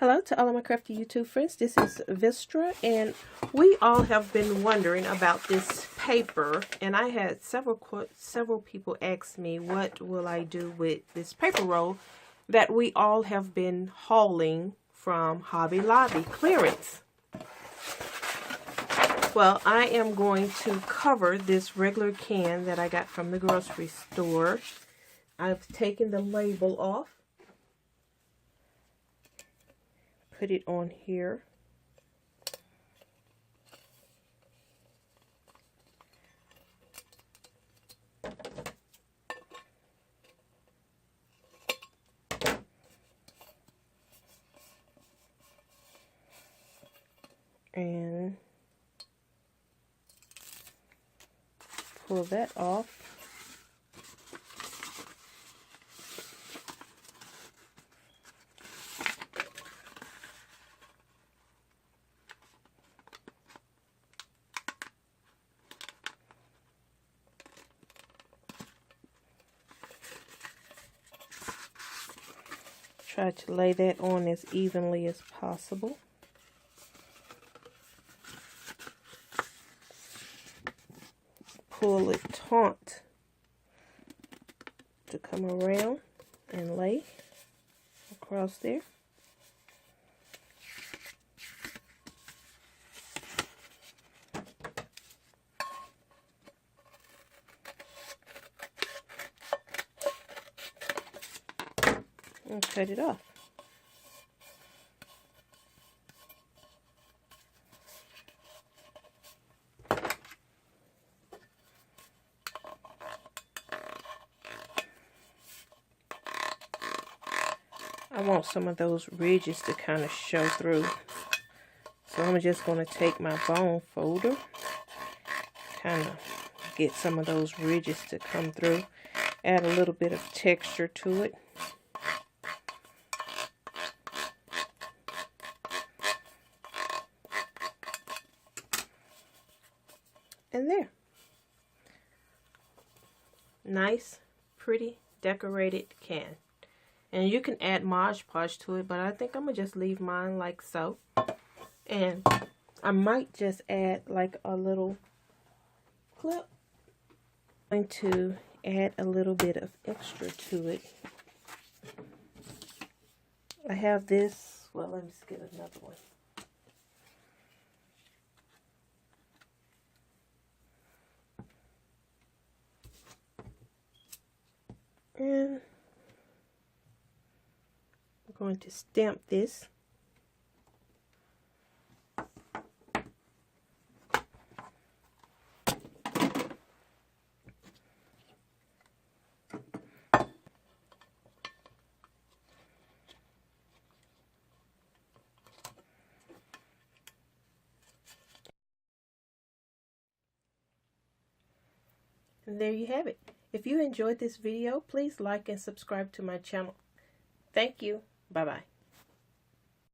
Hello to all of my crafty YouTube friends. This is Vistra, and we all have been wondering about this paper. And I had several people ask me, what will I do with this paper roll that we all have been hauling from Hobby Lobby clearance? Well, I am going to cover this regular can that I got from the grocery store. I've taken the label off. Put it on here. And pull that off. Try to lay that on as evenly as possible. Pull it taut to come around and lay across there. And cut it off. I want some of those ridges to kind of show through. So I'm just going to take my bone folder, kind of get some of those ridges to come through, add a little bit of texture to it. And there. Nice, pretty, decorated can. And you can add Mod Podge to it, but I think I'm going to just leave mine like so. And I might just add like a little clip. I'm going to add a little bit of extra to it. I have this, well, let me just get another one. And I'm going to stamp this. And there you have it. If you enjoyed this video, please like and subscribe to my channel. Thank you. Bye-bye.